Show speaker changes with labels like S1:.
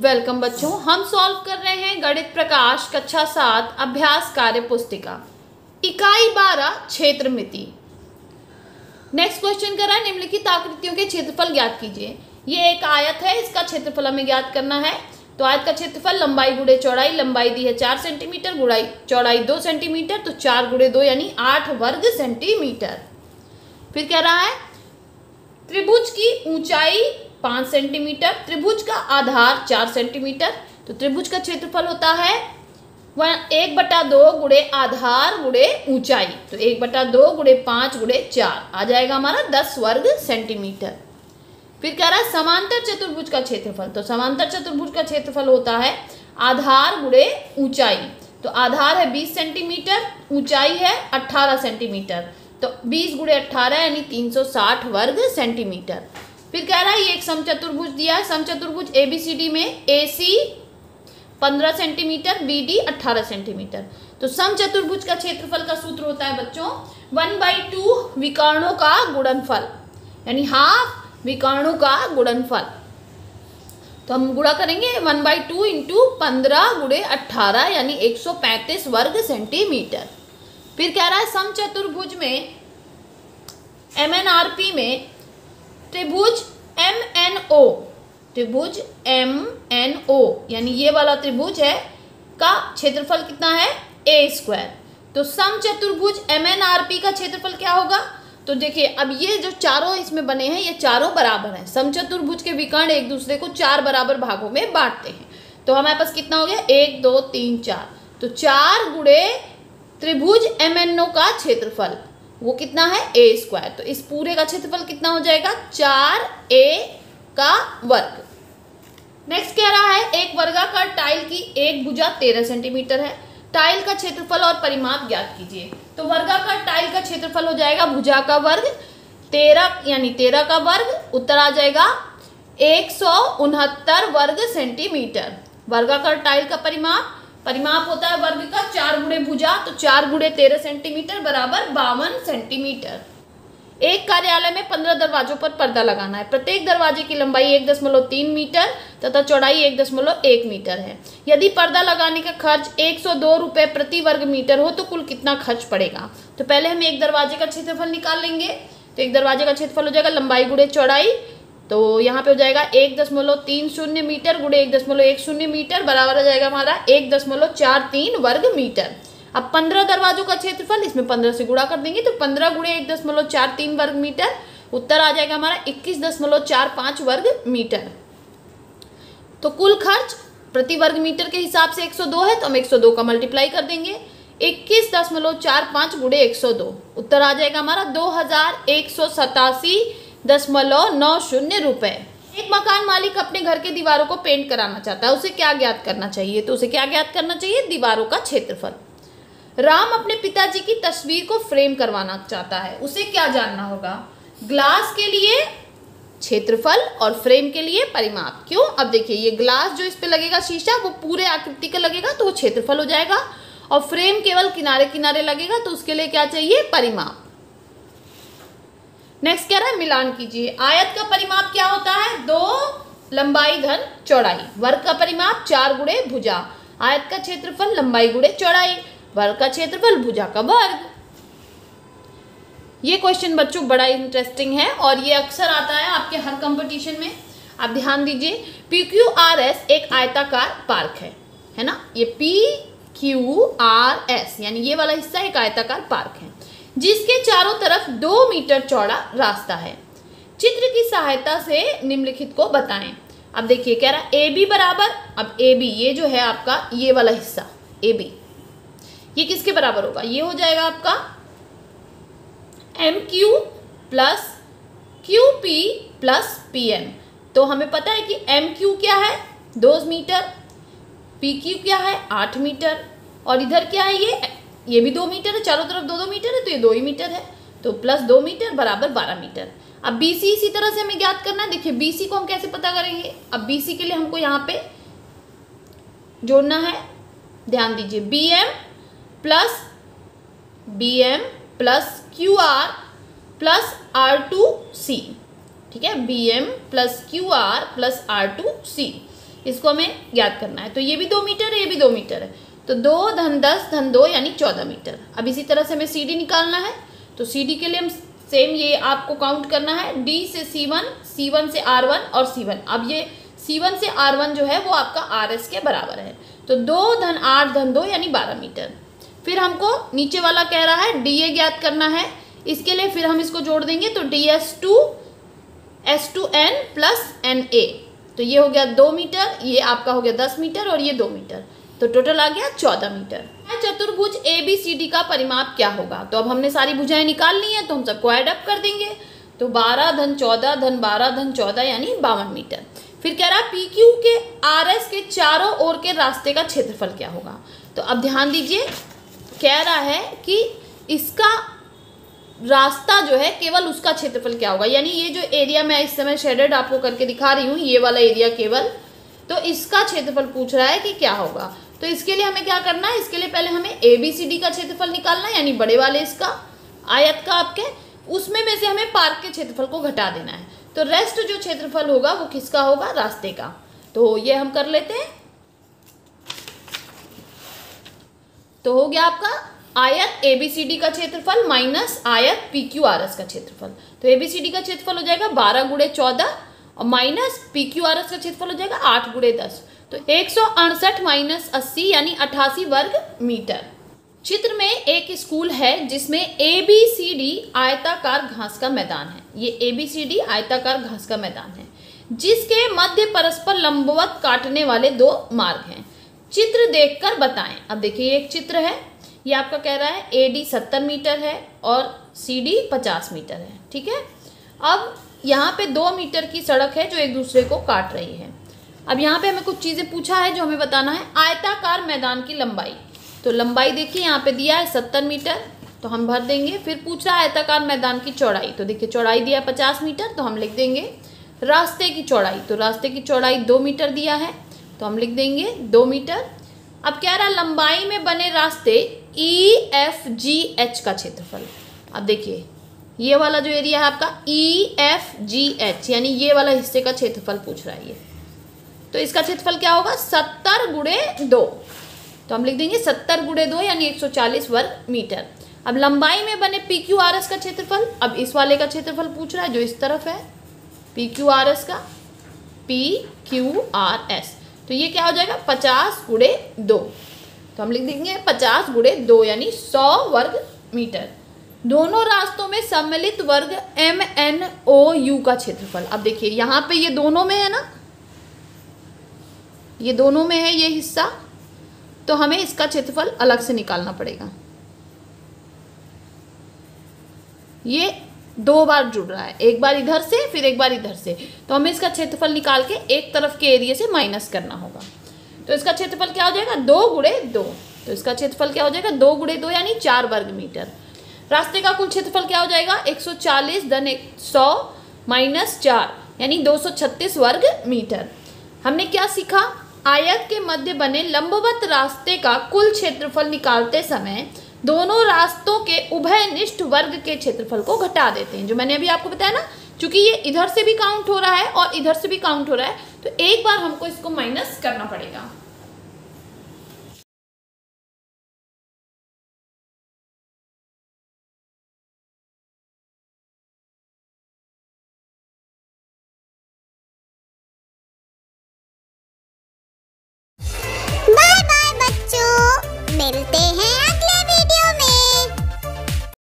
S1: Welcome बच्चों, हम solve कर रहे हैं गणित प्रकाश कक्षा 7 अभ्यास कार्य पुस्तिका इकाई 12 क्षेत्रमिति। नेक्स्ट क्वेश्चन कर रहा है निम्नलिखित आकृतियों के क्षेत्रफल ज्ञात कीजिए। ये एक आयत है, इसका क्षेत्रफल हमें ज्ञात करना है। तो आयत का क्षेत्रफल लंबाई गुणे चौड़ाई, लंबाई दी है 4 सेंटीमीटर, गुणाई चौड़ाई 2 सेंटीमीटर, तो 4 गुणे 2 यानी 8 वर्ग सेंटीमीटर। फिर कह रहा है त्रिभुज की ऊंचाई 5 सेंटीमीटर, त्रिभुज का आधार 4 सेंटीमीटर, तो त्रिभुज का क्षेत्रफल होता है 1/2 गुणे आधार गुणे ऊंचाई, तो 1/2 गुणे 5 गुणे 4 आ जाएगा हमारा 10 वर्ग सेंटीमीटर। फिर कह रहा है समांतर चतुर्भुज का क्षेत्रफल, तो समांतर चतुर्भुज का क्षेत्रफल होता है आधार गुणे ऊंचाई, तो आधार है 20 सेंटीमीटर, ऊंचाई है 18 सेंटीमीटर, तो 20 गुणे 18 यानी 360 वर्ग सेंटीमीटर। फिर कह रहा है ये एक समचतुर्भुज दिया है, समचतुर्भुज ABCD में AC 15 सेंटीमीटर, BD 18 सेंटीमीटर। तो समचतुर्भुज का क्षेत्रफल का सूत्र होता है बच्चों 1/2 विकर्णों का गुणनफल, यानी हाफ विकर्णों का गुणनफल। तो हम गुणा करेंगे 1/2 इंटू 15 गुणे 18 यानी 135 वर्ग सेंटीमीटर। फिर कह रहा है समचतुर्भुज में MNRP में त्रिभुज MNO, त्रिभुज MNO यानी ये वाला त्रिभुज है का क्षेत्रफल कितना है A²। तो समचतुर्भुज MNRP का क्षेत्रफल क्या होगा? तो देखिए अब ये जो चारों इसमें बने हैं ये चारों बराबर हैं। समचतुर्भुज के विकर्ण एक दूसरे को 4 बराबर भागों में बांटते हैं। तो हमारे पास कितना हो गया 1 2 3 4, तो 4 गुणे त्रिभुज MNO का क्षेत्रफल वो कितना है A²। तो इस पूरे का क्षेत्रफल कितना हो जाएगा 4A का वर्ग। नेक्स्ट कह रहा है एक वर्गाकार टाइल की एक भुजा 13 सेंटीमीटर है, टाइल का क्षेत्रफल और परिमाप ज्ञात कीजिए। तो वर्गाकार टाइल का क्षेत्रफल हो जाएगा भुजा का वर्ग 13 यानी 13 का वर्ग, उत्तर आ जाएगा 169 वर्ग सेंटीमीटर। वर्गाकार टाइल का परिमाप होता है वर्ग का 4 गुणे भुजा, तो 4 गुणे 13 सेंटीमीटर बराबर 52 सेंटीमीटर। एक कार्यालय में 15 दरवाजों पर पर्दा लगाना है, प्रत्येक दरवाजे की लंबाई 1.3 मीटर तथा चौड़ाई 1.1 मीटर है। यदि पर्दा लगाने का खर्च 102 रुपये प्रति वर्ग मीटर हो तो कुल कितना खर्च पड़ेगा? तो पहले हम एक दरवाजे का क्षेत्रफल निकाल लेंगे। तो एक दरवाजे का क्षेत्रफल हो जाएगा लंबाई गुणे चौड़ाई, तो यहाँ पे हो जाएगा 1.30 मीटर गुणे 1.10 मीटर बराबर हो जाएगा हमारा 1.43 वर्ग मीटर। अब 15 दरवाजों का क्षेत्रफल इसमें 15 से गुणा कर देंगे, तो 15 गुणे 1.43 वर्ग मीटर, उत्तर आ जाएगा हमारा 21.45 वर्ग मीटर। तो कुल खर्च प्रति वर्ग मीटर के हिसाब से 102 है, तो हम 102 का मल्टीप्लाई कर देंगे 21.45 गुणे 102, उत्तर आ जाएगा हमारा 2187.90 रुपये। एक मकान मालिक अपने घर के दीवारों को पेंट कराना चाहता है, उसे क्या ज्ञात करना चाहिए? तो उसे क्या ज्ञात करना चाहिए? दीवारों का क्षेत्रफल। राम अपने पिताजी की तस्वीर को फ्रेम करवाना चाहता है, उसे क्या जानना होगा? ग्लास के लिए क्षेत्रफल और फ्रेम के लिए परिमाप। क्यों? अब देखिए ये ग्लास जो इस पे लगेगा शीशा वो पूरे आकृति का लगेगा तो वो क्षेत्रफल हो जाएगा, और फ्रेम केवल किनारे किनारे लगेगा तो उसके लिए क्या चाहिए? परिमाप। नेक्स्ट कह रहा है मिलान कीजिए। आयत का परिमाप क्या होता है? 2 लंबाई धन चौड़ाई, वर्ग का परिमाप 4 गुणे भुजा, आयत का क्षेत्रफल लंबाई गुणे चौड़ाई, वर्ग का क्षेत्रफल भुजा का वर्ग। ये क्वेश्चन बच्चों बड़ा इंटरेस्टिंग है और ये अक्सर आता है आपके हर कंपटीशन में। आप ध्यान दीजिए, PQRS एक आयताकार पार्क है ना, ये PQRS यानी ये वाला हिस्सा एक आयताकार पार्क है जिसके चारों तरफ 2 मीटर चौड़ा रास्ता है। चित्र की सहायता से निम्नलिखित को बताएं। अब देखिए कह रहा है AB बराबर, अब AB ये जो है आपका ये वाला हिस्सा AB ये किसके बराबर होगा? ये हो जाएगा आपका MQ plus QP plus PM। तो हमें पता है कि MQ क्या है 2 मीटर, PQ क्या है 8 मीटर, और इधर क्या है ये भी 2 मीटर है, चारों तरफ 2 मीटर है तो ये 2 ही मीटर है, तो प्लस 2 मीटर बराबर 12 मीटर। अब BC इसी तरह से हमें ज्ञात करना है। देखिए BC को हम कैसे पता करेंगे? अब BC के लिए हमको यहाँ पे जोड़ना है, ध्यान दीजिए BM plus QR plus R2C, ठीक है, BM plus QR plus R2C। इसको हमें ज्ञात करना है। तो ये भी 2 मीटर है, ये भी 2 मीटर है, तो 2 धन 10 धन 2 यानी 14 मीटर। अब इसी तरह से हमें CD निकालना है, तो CD के लिए हम सेम ये आपको काउंट करना है, D से C1, C1 से R1 और C1। अब ये C1 से R1 जो है वो आपका RS के बराबर है, तो 2 धन 8 धन 2 यानी 12 मीटर। फिर हमको नीचे वाला कह रहा है DA ज्ञात करना है, इसके लिए फिर हम इसको जोड़ देंगे, तो DS2 S2N प्लस NA, तो ये हो गया 2 मीटर, ये आपका हो गया 10 मीटर और ये 2 मीटर, तो टोटल आ गया 14 मीटर। चतुर्भुज ABCD का परिमाप क्या होगा? तो अब हमने सारी भुजाएं निकाल ली हैं, तो हम सबको ऐड अप कर देंगे, तो 12 धन 14 धन 12 धन 14 यानी 52 मीटर। फिर कह रहा है PQ के RS के चारों ओर के रास्ते का क्षेत्रफल क्या होगा? तो अब ध्यान दीजिए, कह रहा है कि इसका रास्ता जो है केवल उसका क्षेत्रफल क्या होगा, यानी ये जो एरिया मैं इस समय शेडेड आपको करके दिखा रही हूँ, ये वाला एरिया केवल, तो इसका क्षेत्रफल पूछ रहा है कि क्या होगा। तो इसके लिए हमें क्या करना है, इसके लिए पहले हमें ABCD का क्षेत्रफल निकालना है, यानी बड़े वाले इसका आयत का आपके, उसमें में से हमें पार्क के क्षेत्रफल को घटा देना है, तो रेस्ट जो क्षेत्रफल होगा वो किसका होगा? रास्ते का। तो ये हम कर लेते हैं, तो हो गया आपका आयत ABCD का क्षेत्रफल माइनस आयत PQRS का क्षेत्रफल। तो ABCD का क्षेत्रफल हो जाएगा 12 गुणे 14 और माइनस PQRS का क्षेत्रफल हो जाएगा 8 गुणे 10, तो 168 माइनस 80 यानी 88 वर्ग मीटर। चित्र में एक स्कूल है जिसमें ABCD आयताकार घास का मैदान है, ये ABCD आयताकार घास का मैदान है जिसके मध्य परस्पर लंबवत काटने वाले 2 मार्ग हैं, चित्र देखकर बताएं। अब देखिए एक चित्र है, ये आपका कह रहा है AD 70 मीटर है और CD 50 मीटर है, ठीक है। अब यहाँ पे 2 मीटर की सड़क है जो एक दूसरे को काट रही है। अब यहाँ पे हमें कुछ चीज़ें पूछा है जो हमें बताना है। आयताकार मैदान की लंबाई, तो लंबाई देखिए यहाँ पे दिया है 70 मीटर, तो हम भर देंगे। फिर पूछ रहा है आयताकार मैदान की चौड़ाई, तो देखिए चौड़ाई दिया है 50 मीटर, तो हम लिख देंगे। रास्ते की चौड़ाई, तो रास्ते की चौड़ाई 2 मीटर दिया है, तो हम लिख देंगे 2 मीटर। अब कह रहा है लंबाई में बने रास्ते EFGH का क्षेत्रफल। अब देखिए ये वाला जो एरिया है आपका EFGH, यानी ये वाला हिस्से का क्षेत्रफल पूछ रहा है ये, तो इसका क्षेत्रफल क्या होगा? 70 गुणे 2, तो हम लिख देंगे 70 गुणे 2 यानी 140 वर्ग मीटर। अब लंबाई में बने PQRS का क्षेत्रफल, अब इस वाले का क्षेत्रफल पूछ रहा है जो इस तरफ है, PQRS का, PQRS, तो ये क्या हो जाएगा? 50 गुणे 2, तो हम लिख देंगे 50 गुणे 2 यानी 100 वर्ग मीटर। दोनों रास्तों में सम्मिलित वर्ग MNOU का क्षेत्रफल। अब देखिए यहाँ पे ये दोनों में है ना, ये दोनों में है ये हिस्सा, तो हमें इसका क्षेत्रफल अलग से निकालना पड़ेगा। ये 2 बार जुड़ रहा है, एक बार इधर से फिर एक बार इधर से, तो हमें इसका क्षेत्रफल निकाल के एक तरफ के एरिया से माइनस करना होगा। तो इसका क्षेत्रफल क्या हो जाएगा? 2 गुणे 2, तो इसका क्षेत्रफल क्या हो जाएगा? 2 गुणे 2 यानी 4 वर्ग मीटर। रास्ते का कुल क्षेत्रफल क्या हो जाएगा? 140 धन 100 माइनस 4 यानी 236 वर्ग मीटर। हमने क्या सीखा? आयत के मध्य बने लंबवत रास्ते का कुल क्षेत्रफल निकालते समय दोनों रास्तों के उभयनिष्ठ वर्ग के क्षेत्रफल को घटा देते हैं, जो मैंने अभी आपको बताया ना, क्योंकि ये इधर से भी काउंट हो रहा है और इधर से भी काउंट हो रहा है, तो एक बार हमको इसको माइनस करना पड़ेगा।
S2: बाय बाय बच्चों, मिलते हैं